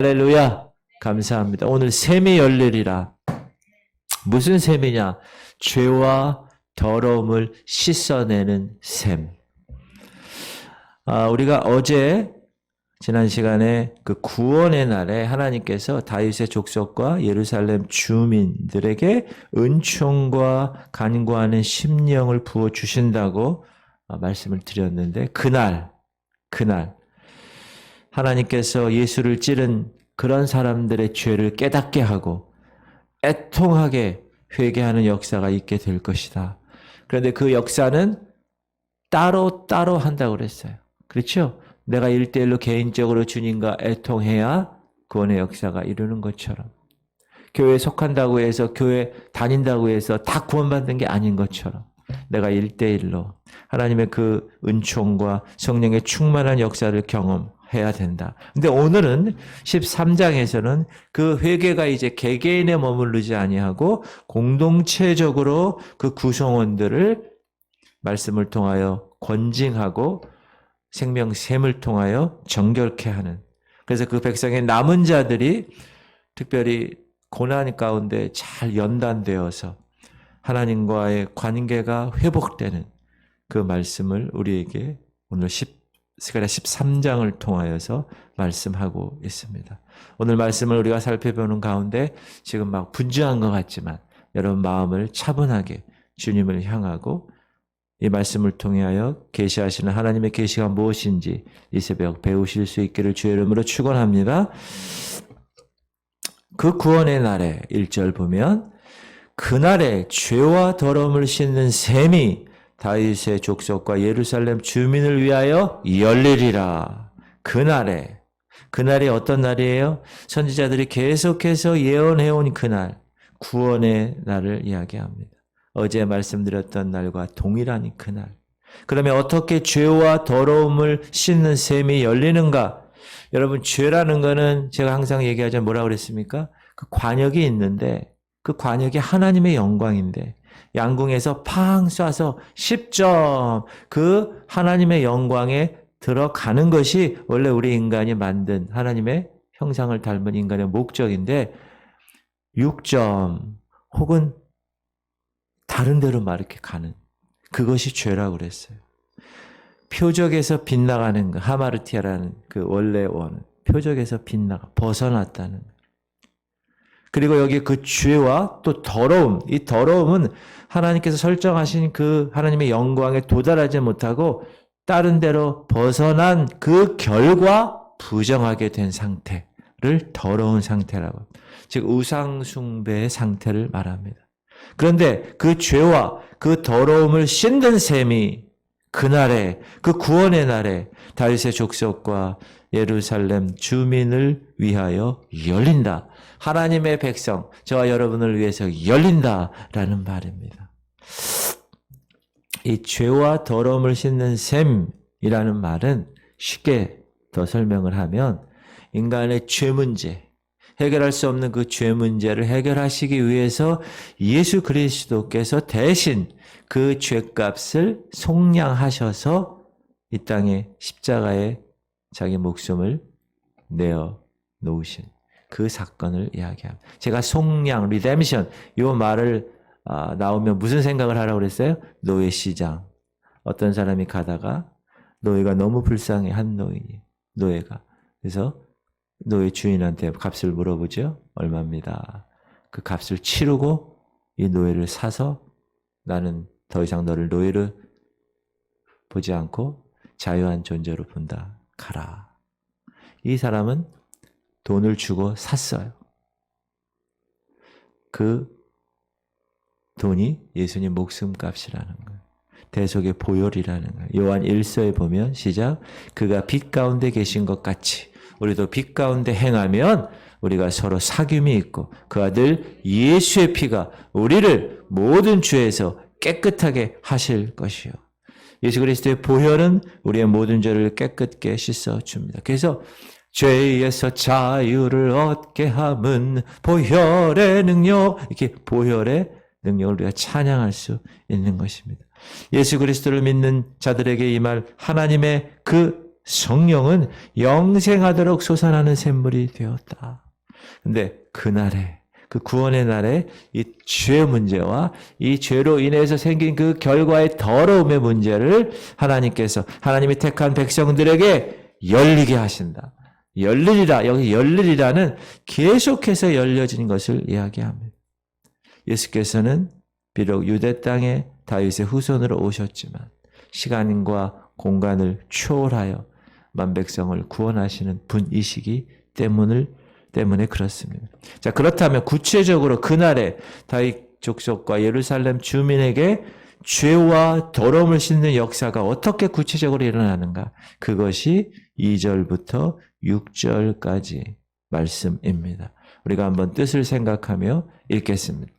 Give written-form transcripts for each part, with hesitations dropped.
할렐루야. 감사합니다. 오늘 샘이 열리리라. 무슨 샘이냐? 죄와 더러움을 씻어내는 샘. 우리가 어제 지난 시간에 그 구원의 날에 하나님께서 다윗의 족속과 예루살렘 주민들에게 은총과 간구하는 심령을 부어 주신다고 말씀을 드렸는데 그날 하나님께서 예수를 찌른 그런 사람들의 죄를 깨닫게 하고 애통하게 회개하는 역사가 있게 될 것이다. 그런데 그 역사는 따로 한다고 그랬어요. 그렇죠? 내가 1대1로 개인적으로 주님과 애통해야 구원의 역사가 이루는 것처럼, 교회에 속한다고 해서, 교회 다닌다고 해서 다 구원받는 게 아닌 것처럼 내가 1대1로 하나님의 그 은총과 성령의 충만한 역사를 경험해야 된다. 근데 오늘은 13장에서는 그 회개가 이제 개개인에 머무르지 아니하고 공동체적으로 그 구성원들을 말씀을 통하여 권징하고 생명샘을 통하여 정결케 하는, 그래서 그 백성의 남은 자들이 특별히 고난 가운데 잘 연단되어서 하나님과의 관계가 회복되는 그 말씀을 우리에게 오늘 스가랴 13장을 통하여서 말씀하고 있습니다. 오늘 말씀을 우리가 살펴보는 가운데 지금 막 분주한 것 같지만 여러분 마음을 차분하게 주님을 향하고 이 말씀을 통하여 계시하시는 하나님의 계시가 무엇인지 이 새벽 배우실 수 있기를 주의 이름으로 축원합니다. 그 구원의 날에 1절 보면 그날에 죄와 더러움을 씻는 샘이 다윗의 족속과 예루살렘 주민을 위하여 열리리라. 그날이 어떤 날이에요? 선지자들이 계속해서 예언해온 그날, 구원의 날을 이야기합니다. 어제 말씀드렸던 날과 동일한 그날. 그러면 어떻게 죄와 더러움을 씻는 샘이 열리는가? 여러분, 죄라는 거는 제가 항상 얘기하자면 뭐라고 그랬습니까? 그 관역이 있는데 그 관역이 하나님의 영광인데 양궁에서 팡 쏴서 10점 그 하나님의 영광에 들어가는 것이 원래 우리 인간이 만든 하나님의 형상을 닮은 인간의 목적인데 6점 혹은 다른 데로 막 이렇게 가는 그것이 죄라고 그랬어요. 표적에서 빗나가는 거, 하마르티아라는 그 원래 원, 표적에서 빗나가 벗어났다는. 그리고 여기 그 죄와 또 더러움, 이 더러움은 하나님께서 설정하신 그 하나님의 영광에 도달하지 못하고 다른 데로 벗어난 그 결과 부정하게 된 상태를 더러운 상태라고, 즉 우상 숭배의 상태를 말합니다. 그런데 그 죄와 그 더러움을 씻는 셈이 그날에, 그 구원의 날에 다윗의 족속과 예루살렘 주민을 위하여 열린다. 하나님의 백성, 저와 여러분을 위해서 열린다라는 말입니다. 이 죄와 더러움을 씻는 셈이라는 말은 쉽게 더 설명을 하면 인간의 죄 문제, 해결할 수 없는 그 죄 문제를 해결하시기 위해서 예수 그리스도께서 대신 그 죄값을 속량하셔서 이 땅에 십자가에 자기 목숨을 내어 놓으신 그 사건을 이야기합니다. 제가 속량, 리뎀션 이 말을 나오면 무슨 생각을 하라고 그랬어요? 노예 시장. 어떤 사람이 가다가 노예가 너무 불쌍해, 한 노예가. 그래서 노예 주인한테 값을 물어보죠. 얼마입니다. 그 값을 치르고 이 노예를 사서 나는 더 이상 너를 노예로 보지 않고 자유한 존재로 본다. 가라. 이 사람은 돈을 주고 샀어요. 그 돈이 예수님 목숨값이라는 거예요. 대속의 보혈이라는 거예요. 요한 1서에 보면 시작, 그가 빛 가운데 계신 것 같이 우리도 빛 가운데 행하면 우리가 서로 사귐이 있고 그 아들 예수의 피가 우리를 모든 죄에서 깨끗하게 하실 것이요. 예수 그리스도의 보혈은 우리의 모든 죄를 깨끗게 씻어줍니다. 그래서 죄에서 자유를 얻게 함은 보혈의 능력, 이렇게 보혈의 능력을 우리가 찬양할 수 있는 것입니다. 예수 그리스도를 믿는 자들에게 이 말, 하나님의 그 성령은 영생하도록 솟아나는 샘물이 되었다. 근데 그날에, 그 구원의 날에 이 죄 문제와 이 죄로 인해서 생긴 그 결과의 더러움의 문제를 하나님께서 하나님이 택한 백성들에게 열리게 하신다. 열리리라. 여기 열리리라는 계속해서 열려진 것을 이야기합니다. 예수께서는 비록 유대 땅에 다윗의 후손으로 오셨지만 시간과 공간을 초월하여 만백성을 구원하시는 분이시기 때문에 그렇습니다. 자, 그렇다면 구체적으로 그날에 다윗 족속과 예루살렘 주민에게 죄와 더러움을 씻는 역사가 어떻게 구체적으로 일어나는가? 그것이 2절부터 6절까지 말씀입니다. 우리가 한번 뜻을 생각하며 읽겠습니다.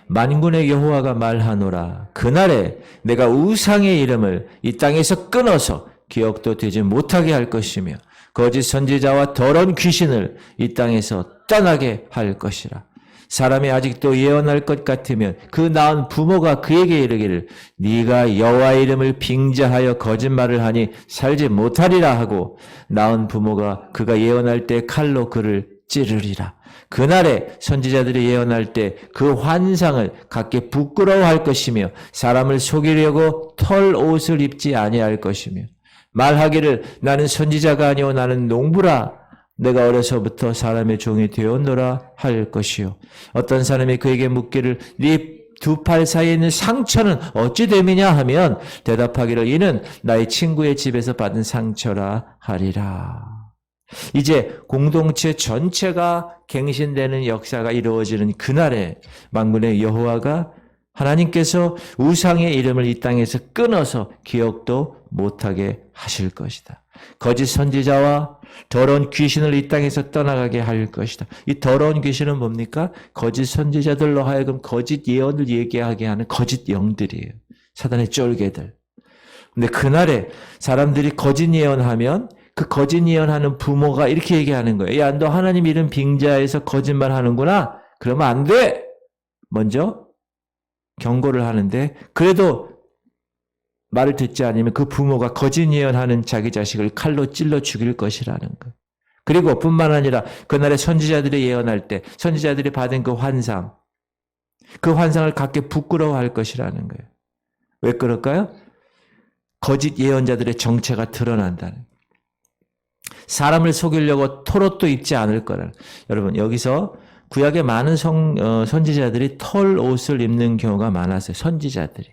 만군의 여호와가 말하노라. 그날에 내가 우상의 이름을 이 땅에서 끊어서 기억도 되지 못하게 할 것이며 거짓 선지자와 더러운 귀신을 이 땅에서 떠나게 할 것이라. 사람이 아직도 예언할 것 같으면 그 낳은 부모가 그에게 이르기를 네가 여호와의 이름을 빙자하여 거짓말을 하니 살지 못하리라 하고 낳은 부모가 그가 예언할 때 칼로 그를 찌르리라. 그날에 선지자들이 예언할 때 그 환상을 각기 부끄러워할 것이며 사람을 속이려고 털 옷을 입지 아니할 것이며 말하기를 나는 선지자가 아니오 나는 농부라 내가 어려서부터 사람의 종이 되었노라 할 것이요 어떤 사람이 그에게 묻기를 네 두 팔 사이에 있는 상처는 어찌 됨이냐 하면 대답하기를 이는 나의 친구의 집에서 받은 상처라 하리라. 이제 공동체 전체가 갱신되는 역사가 이루어지는 그날에 만군의 여호와가 하나님께서 우상의 이름을 이 땅에서 끊어서 기억도 못하게 하실 것이다. 거짓 선지자와 더러운 귀신을 이 땅에서 떠나가게 할 것이다. 이 더러운 귀신은 뭡니까? 거짓 선지자들로 하여금 거짓 예언을 얘기하게 하는 거짓 영들이에요. 사단의 쫄개들. 근데 그날에 사람들이 거짓 예언하면 그 거짓 예언하는 부모가 이렇게 얘기하는 거예요. 야, 너 하나님 이름 빙자해서 거짓말 하는구나? 그러면 안 돼! 먼저 경고를 하는데 그래도 말을 듣지 않으면 그 부모가 거짓 예언하는 자기 자식을 칼로 찔러 죽일 것이라는 거예요. 그리고 뿐만 아니라 그날에 선지자들이 예언할 때 선지자들이 받은 그 환상을 갖게 부끄러워할 것이라는 거예요. 왜 그럴까요? 거짓 예언자들의 정체가 드러난다는. 사람을 속이려고 털옷도 입지 않을 거라는. 여러분 여기서 구약의 많은 선지자들이 털 옷을 입는 경우가 많았어요. 선지자들이.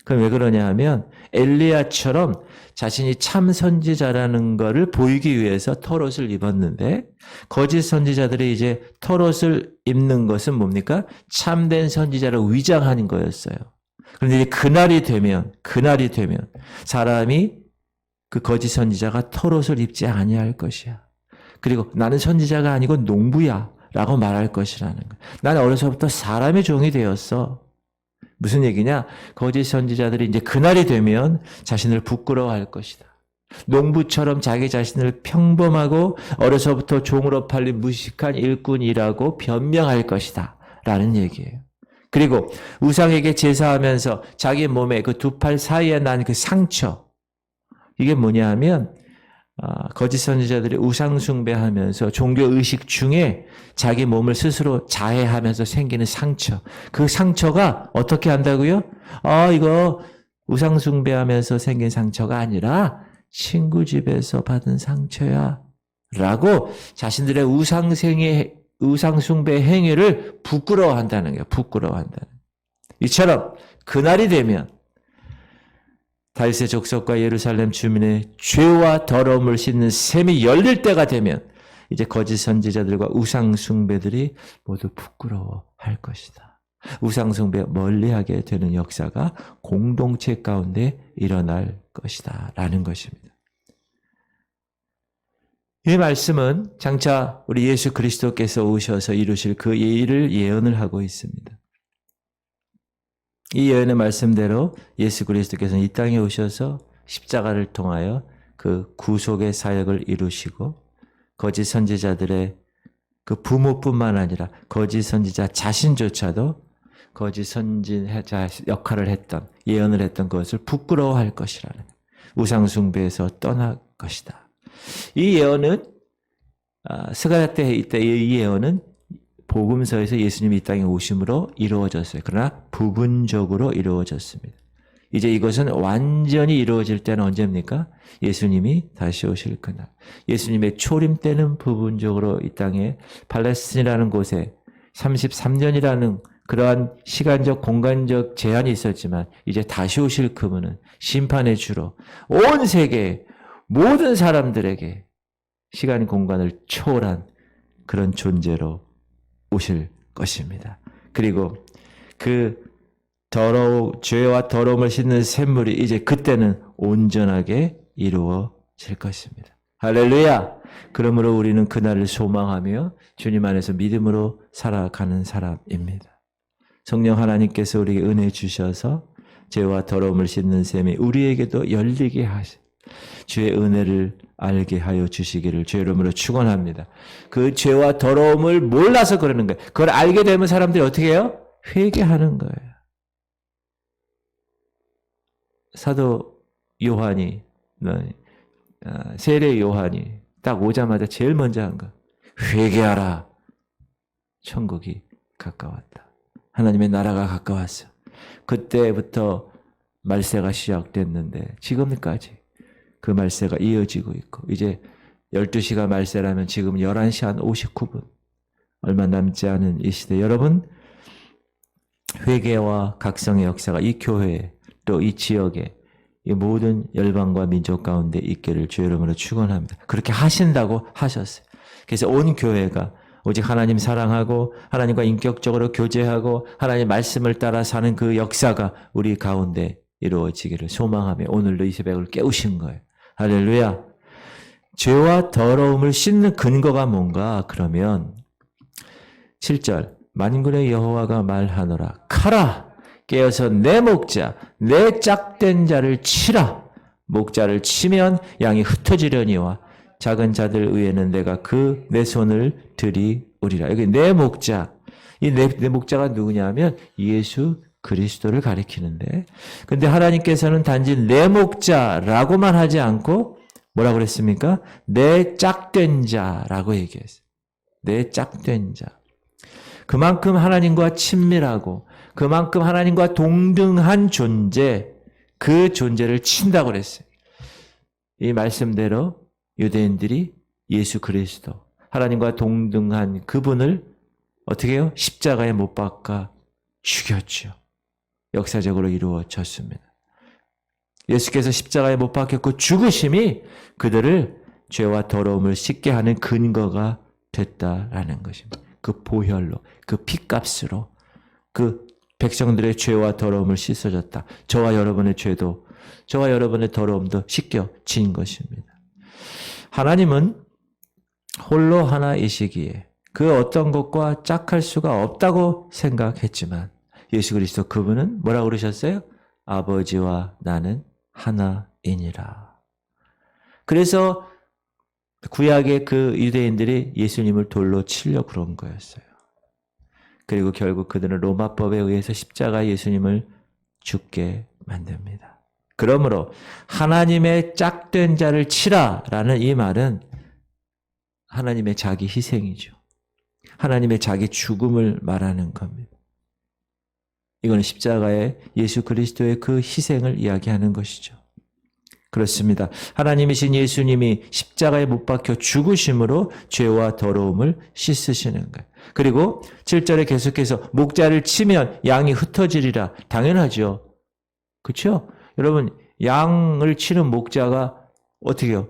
그럼 왜 그러냐 하면 엘리야처럼 자신이 참 선지자라는 것을 보이기 위해서 털옷을 입었는데 거짓 선지자들이 이제 털옷을 입는 것은 뭡니까? 참된 선지자를 위장하는 거였어요. 그런데 이제 그날이 되면 사람이 그 거짓 선지자가 털옷을 입지 아니할 것이야. 그리고 나는 선지자가 아니고 농부야 라고 말할 것이라는 거야. 나는 어려서부터 사람의 종이 되었어. 무슨 얘기냐? 거짓 선지자들이 이제 그날이 되면 자신을 부끄러워할 것이다. 농부처럼 자기 자신을 평범하고 어려서부터 종으로 팔린 무식한 일꾼이라고 변명할 것이다 라는 얘기예요. 그리고 우상에게 제사하면서 자기 몸에 그 두 팔 사이에 난 그 상처, 이게 뭐냐 하면 거짓 선지자들이 우상 숭배하면서 종교 의식 중에 자기 몸을 스스로 자해하면서 생기는 상처. 그 상처가 어떻게 한다고요? 이거 우상 숭배하면서 생긴 상처가 아니라 친구 집에서 받은 상처야. 라고 자신들의 우상 숭배 행위를 부끄러워한다는 거예요. 부끄러워한다는. 이처럼 그날이 되면 다윗의 족속과 예루살렘 주민의 죄와 더러움을 씻는 샘이 열릴 때가 되면 이제 거짓 선지자들과 우상 숭배들이 모두 부끄러워할 것이다. 우상 숭배 멀리하게 되는 역사가 공동체 가운데 일어날 것이다 라는 것입니다. 이 말씀은 장차 우리 예수 그리스도께서 오셔서 이루실 그 일을 예언을 하고 있습니다. 이 예언의 말씀대로 예수 그리스도께서는 이 땅에 오셔서 십자가를 통하여 그 구속의 사역을 이루시고 거짓 선지자들의 그 부모뿐만 아니라 거짓 선지자 자신조차도 거짓 선지자 역할을 했던 예언을 했던 것을 부끄러워할 것이라는. 우상숭배에서 떠날 것이다. 이 예언은 스가랴 때 이때 이 예언은 복음서에서 예수님이 이 땅에 오심으로 이루어졌어요. 그러나 부분적으로 이루어졌습니다. 이제 이것은 완전히 이루어질 때는 언제입니까? 예수님이 다시 오실 그날. 예수님의 초림 때는 부분적으로 이 땅에 팔레스틴이라는 곳에 33년이라는 그러한 시간적 공간적 제한이 있었지만 이제 다시 오실 그분은 심판의 주로 온 세계 모든 사람들에게 시간 공간을 초월한 그런 존재로 오실 것입니다. 그리고 그 죄와 더러움을 씻는 샘물이 이제 그때는 온전하게 이루어질 것입니다. 할렐루야! 그러므로 우리는 그날을 소망하며 주님 안에서 믿음으로 살아가는 사람입니다. 성령 하나님께서 우리에게 은혜 주셔서 죄와 더러움을 씻는 샘이 우리에게도 열리게 하시 주의 은혜를 알게 하여 주시기를 주의 이름으로 축원합니다. 그 죄와 더러움을 몰라서 그러는 거예요. 그걸 알게 되면 사람들이 어떻게 해요? 회개하는 거예요. 사도 요한이 세례 요한이 딱 오자마자 제일 먼저 한 거 회개하라. 천국이 가까웠다. 하나님의 나라가 가까웠어. 그때부터 말세가 시작됐는데 지금까지 그 말세가 이어지고 있고 이제 12시가 말세라면 지금 11시 한 59분 얼마 남지 않은 이 시대 여러분 회개와 각성의 역사가 이 교회에 또 이 지역에 이 모든 열방과 민족 가운데 있기를 주의 이름으로 축원합니다. 그렇게 하신다고 하셨어요. 그래서 온 교회가 오직 하나님 사랑하고 하나님과 인격적으로 교제하고 하나님 말씀을 따라 사는 그 역사가 우리 가운데 이루어지기를 소망하며 오늘도 이 새벽을 깨우신 거예요. 할렐루야. 죄와 더러움을 씻는 근거가 뭔가 그러면 7절 만군의 여호와가 말하노라 가라 깨어서 내 목자 내 짝된 자를 치라 목자를 치면 양이 흩어지려니와 작은 자들 위에는 내가 내 손을 들이우리라. 여기 내 목자 이 내 목자가 누구냐면 예수 그리스도를 가리키는데 근데 하나님께서는 단지 내 목자라고만 하지 않고 뭐라고 그랬습니까? 내 짝된 자라고 얘기했어요. 내 짝된 자. 그만큼 하나님과 친밀하고 그만큼 하나님과 동등한 존재 그 존재를 친다고 그랬어요. 이 말씀대로 유대인들이 예수 그리스도 하나님과 동등한 그분을 어떻게 해요? 십자가에 못 박아 죽였죠. 역사적으로 이루어졌습니다. 예수께서 십자가에 못 박혔고 죽으심이 그들을 죄와 더러움을 씻게 하는 근거가 됐다라는 것입니다. 그 보혈로, 그 피값으로 그 백성들의 죄와 더러움을 씻어졌다. 저와 여러분의 죄도, 저와 여러분의 더러움도 씻겨진 것입니다. 하나님은 홀로 하나이시기에 그 어떤 것과 짝할 수가 없다고 생각했지만 예수 그리스도 그분은 뭐라고 그러셨어요? 아버지와 나는 하나이니라. 그래서 구약의 그 유대인들이 예수님을 돌로 치려고 그런 거였어요. 그리고 결국 그들은 로마법에 의해서 십자가에 예수님을 죽게 만듭니다. 그러므로 하나님의 짝된 자를 치라라는 이 말은 하나님의 자기 희생이죠. 하나님의 자기 죽음을 말하는 겁니다. 이거는 십자가의 예수 그리스도의 그 희생을 이야기하는 것이죠. 그렇습니다. 하나님이신 예수님이 십자가에 못 박혀 죽으심으로 죄와 더러움을 씻으시는 거예요. 그리고 7절에 계속해서 목자를 치면 양이 흩어지리라. 당연하죠. 그렇죠? 여러분 양을 치는 목자가 어떻게 해요?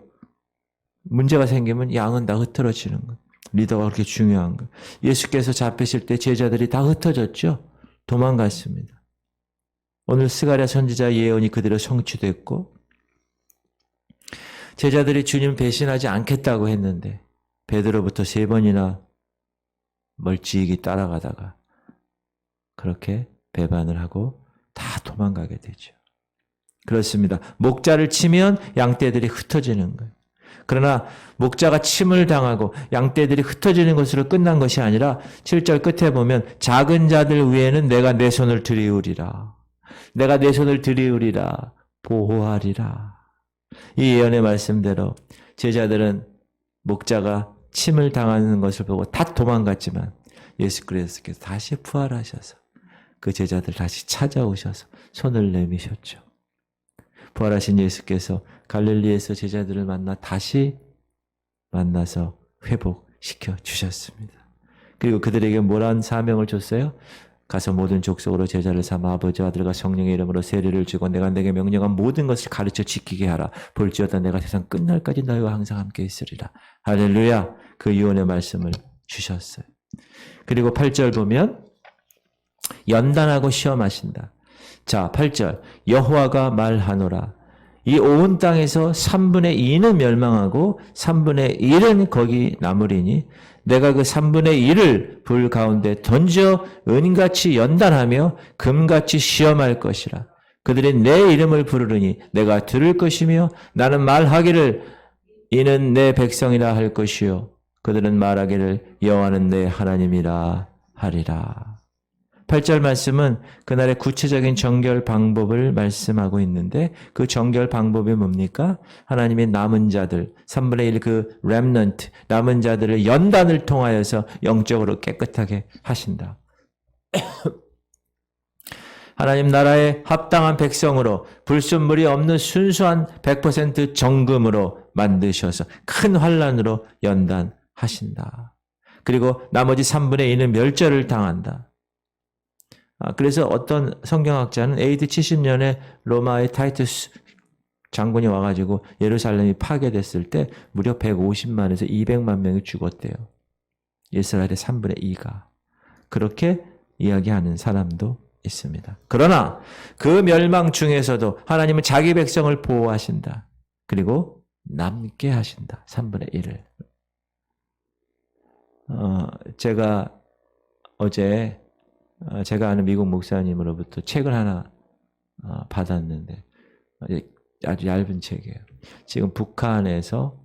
문제가 생기면 양은 다 흩어지는 거예요. 리더가 그렇게 중요한 거예요. 예수께서 잡히실 때 제자들이 다 흩어졌죠. 도망갔습니다. 오늘 스가랴 선지자 예언이 그대로 성취됐고 제자들이 주님 배신하지 않겠다고 했는데 베드로부터 3번이나 멀찍이 따라가다가 그렇게 배반을 하고 다 도망가게 되죠. 그렇습니다. 목자를 치면 양떼들이 흩어지는 거예요. 그러나 목자가 침을 당하고 양떼들이 흩어지는 것으로 끝난 것이 아니라 7절 끝에 보면 작은 자들 위에는 내가 내 손을 들이우리라. 내가 내 손을 들이우리라. 보호하리라. 이 예언의 말씀대로 제자들은 목자가 침을 당하는 것을 보고 다 도망갔지만 예수 그리스도께서 다시 부활하셔서 그 제자들 다시 찾아오셔서 손을 내미셨죠. 부활하신 예수께서 갈릴리에서 제자들을 만나 다시 만나서 회복시켜 주셨습니다. 그리고 그들에게 뭐란 사명을 줬어요? 가서 모든 족속으로 제자를 삼아 아버지와 아들과 성령의 이름으로 세례를 주고 내가 내게 명령한 모든 것을 가르쳐 지키게 하라. 볼지어다 내가 세상 끝날까지 너희와 항상 함께 있으리라. 할렐루야. 그 유언의 말씀을 주셨어요. 그리고 8절 보면 연단하고 시험하신다. 자, 8절 여호와가 말하노라. 이 온 땅에서 3분의 2는 멸망하고 3분의 1은 거기 남으리니 내가 그 3분의 1을 불 가운데 던져 은같이 연단하며 금같이 시험할 것이라. 그들이 내 이름을 부르르니 내가 들을 것이며 나는 말하기를 이는 내 백성이라 할 것이요 그들은 말하기를 여호와는 내 하나님이라 하리라. 8절 말씀은 그날의 구체적인 정결 방법을 말씀하고 있는데 그 정결 방법이 뭡니까? 하나님의 남은 자들, 3분의 1 그 렘넌트, 남은 자들을 연단을 통하여서 영적으로 깨끗하게 하신다. 하나님 나라에 합당한 백성으로 불순물이 없는 순수한 100% 정금으로 만드셔서 큰 환난으로 연단하신다. 그리고 나머지 3분의 2는 멸절을 당한다. 그래서 어떤 성경학자는 AD 70년에 로마의 타이투스 장군이 와가지고 예루살렘이 파괴됐을 때 무려 150만에서 200만 명이 죽었대요. 이스라엘의 3분의 2가. 그렇게 이야기하는 사람도 있습니다. 그러나 그 멸망 중에서도 하나님은 자기 백성을 보호하신다. 그리고 남게 하신다. 3분의 1을. 제가 어제 제가 아는 미국 목사님으로부터 책을 하나 받았는데 아주 얇은 책이에요. 지금 북한에서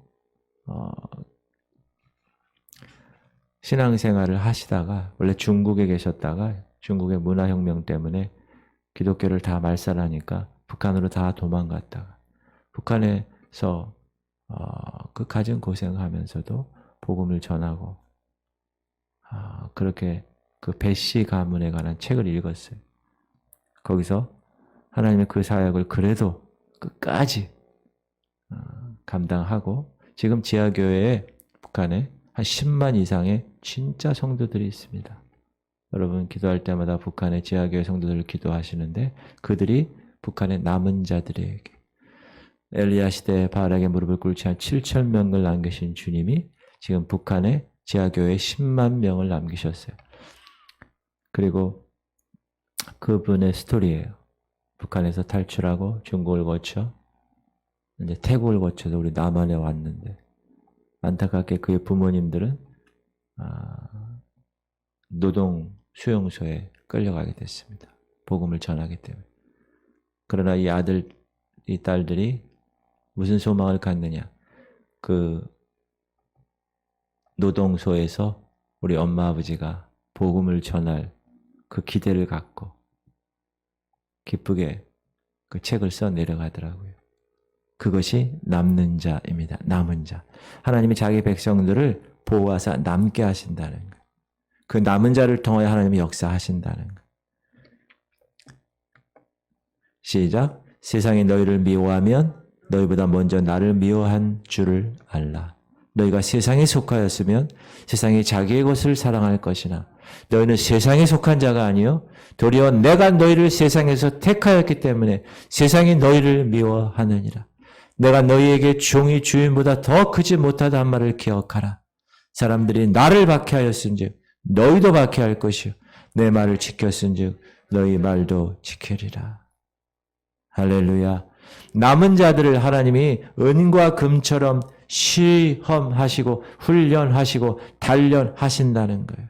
신앙생활을 하시다가 원래 중국에 계셨다가 중국의 문화혁명 때문에 기독교를 다 말살하니까 북한으로 다 도망갔다가 북한에서 그 가진 고생하면서도 복음을 전하고 그렇게 그 배씨 가문에 관한 책을 읽었어요. 거기서 하나님의 그 사역을 그래도 끝까지 감당하고 지금 지하교회에 북한에 한 10만 이상의 진짜 성도들이 있습니다. 여러분 기도할 때마다 북한의 지하교회 성도들을 기도하시는데 그들이 북한의 남은 자들에게 엘리야 시대에 바알에게 무릎을 꿇지 한 7천 명을 남기신 주님이 지금 북한의 지하교회에 10만 명을 남기셨어요. 그리고 그분의 스토리예요. 북한에서 탈출하고 중국을 거쳐 이제 태국을 거쳐서 우리 남한에 왔는데 안타깝게 그의 부모님들은 노동 수용소에 끌려가게 됐습니다. 복음을 전하기 때문에. 그러나 이 아들, 이 딸들이 무슨 소망을 갖느냐? 그 노동소에서 우리 엄마 아버지가 복음을 전할 그 기대를 갖고 기쁘게 그 책을 써 내려가더라고요. 그것이 남는 자입니다. 남은 자. 하나님이 자기 백성들을 보호하사 남게 하신다는 거예요. 그 남은 자를 통하여 하나님이 역사하신다는 거예요. 시작. 세상이 너희를 미워하면 너희보다 먼저 나를 미워한 줄을 알라. 너희가 세상에 속하였으면 세상이 자기의 것을 사랑할 것이나 너희는 세상에 속한 자가 아니요 도리어 내가 너희를 세상에서 택하였기 때문에 세상이 너희를 미워하느니라. 내가 너희에게 종이 주인보다 더 크지 못하다 한 말을 기억하라. 사람들이 나를 박해하였은즉 너희도 박해할 것이요 내 말을 지켰은즉 너희 말도 지키리라. 할렐루야. 남은 자들을 하나님이 은과 금처럼 시험하시고 훈련하시고 단련하신다는 거예요.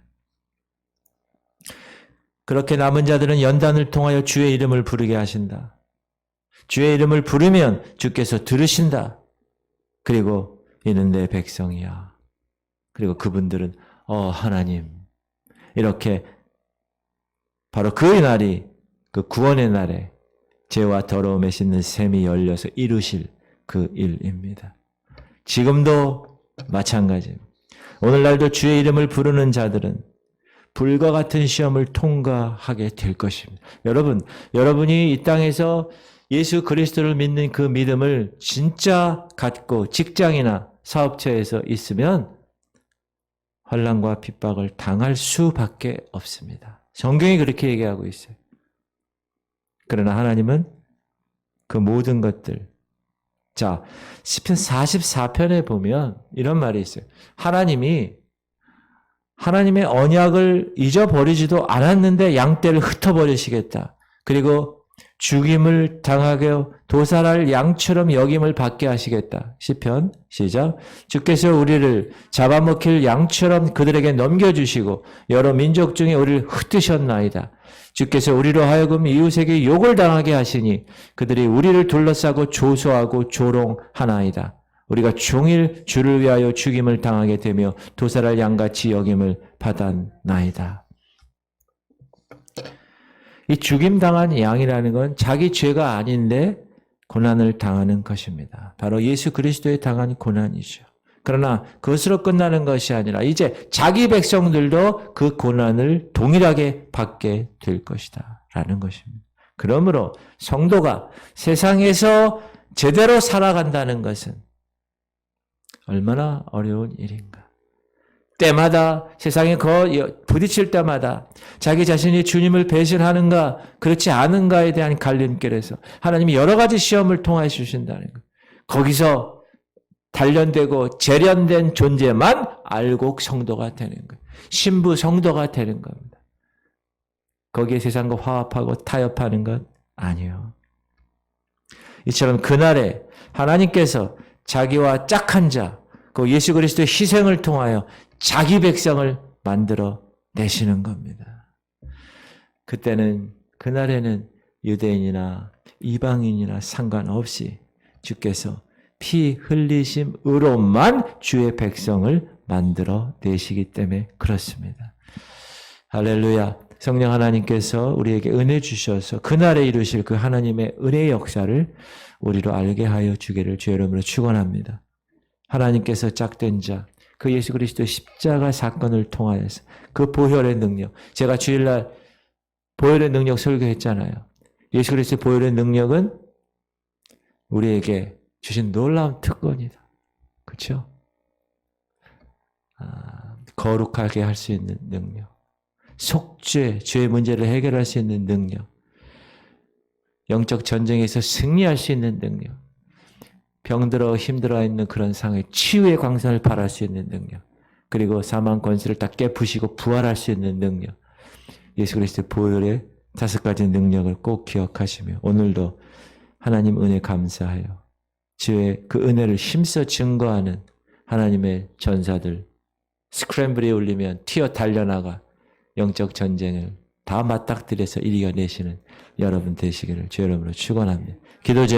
그렇게 남은 자들은 연단을 통하여 주의 이름을 부르게 하신다. 주의 이름을 부르면 주께서 들으신다. 그리고 이는 내 백성이야. 그리고 그분들은 하나님 이렇게 바로 그 날이 그 구원의 날에 죄와 더러움에 씻는 샘이 열려서 이루실 그 일입니다. 지금도 마찬가지입니다. 오늘날도 주의 이름을 부르는 자들은 불과 같은 시험을 통과하게 될 것입니다. 여러분이 이 땅에서 예수 그리스도를 믿는 그 믿음을 진짜 갖고 직장이나 사업처에서 있으면 환난과 핍박을 당할 수밖에 없습니다. 성경이 그렇게 얘기하고 있어요. 그러나 하나님은 그 모든 것들, 자, 시편 44편에 보면 이런 말이 있어요. 하나님의 언약을 잊어버리지도 않았는데 양떼를 흩어버리시겠다. 그리고 죽임을 당하게 도살할 양처럼 여김을 받게 하시겠다. 시편 시작. 주께서 우리를 잡아먹힐 양처럼 그들에게 넘겨주시고 여러 민족 중에 우리를 흩으셨나이다. 주께서 우리로 하여금 이웃에게 욕을 당하게 하시니 그들이 우리를 둘러싸고 조소하고 조롱하나이다. 우리가 종일 주를 위하여 죽임을 당하게 되며 도살할 양같이 여김을 받았나이다. 이 죽임당한 양이라는 건 자기 죄가 아닌데 고난을 당하는 것입니다. 바로 예수 그리스도에 당한 고난이죠. 그러나 그것으로 끝나는 것이 아니라 이제 자기 백성들도 그 고난을 동일하게 받게 될 것이다 라는 것입니다. 그러므로 성도가 세상에서 제대로 살아간다는 것은 얼마나 어려운 일인가. 때마다 세상에 부딪힐 때마다 자기 자신이 주님을 배신하는가 그렇지 않은가에 대한 갈림길에서 하나님이 여러 가지 시험을 통하여 주신다는 것. 거기서 단련되고 재련된 존재만 알고 성도가 되는 거예요. 신부 성도가 되는 겁니다. 거기에 세상과 화합하고 타협하는 것 아니에요. 이처럼 그날에 하나님께서 자기와 짝한 자, 그 예수 그리스도의 희생을 통하여 자기 백성을 만들어 내시는 겁니다. 그날에는 유대인이나 이방인이나 상관없이 주께서 피 흘리심으로만 주의 백성을 만들어 내시기 때문에 그렇습니다. 할렐루야. 성령 하나님께서 우리에게 은혜 주셔서 그날에 이루실 그 하나님의 은혜의 역사를 우리로 알게 하여 주기를 주의 이름으로 축원합니다. 하나님께서 짝된 자, 그 예수 그리스도의 십자가 사건을 통하여서 그 보혈의 능력, 제가 주일날 보혈의 능력 설교했잖아요. 예수 그리스도의 보혈의 능력은 우리에게 주신 놀라운 특권이다. 그렇죠? 거룩하게 할 수 있는 능력, 속죄, 죄의 문제를 해결할 수 있는 능력, 영적 전쟁에서 승리할 수 있는 능력, 병들어 힘들어 있는 그런 상황에 치유의 광선을 발할 수 있는 능력, 그리고 사망 권세를 다 깨부시고 부활할 수 있는 능력, 예수 그리스도의 보혈의 5가지 능력을 꼭 기억하시며 오늘도 하나님 은혜 감사하여 주의 그 은혜를 힘써 증거하는 하나님의 전사들 스크램블에 올리면 튀어 달려나가 영적 전쟁을 다 맞닥뜨려서 이겨내시는 여러분 되시기를 주의 이름으로 축원합니다. 기도 제목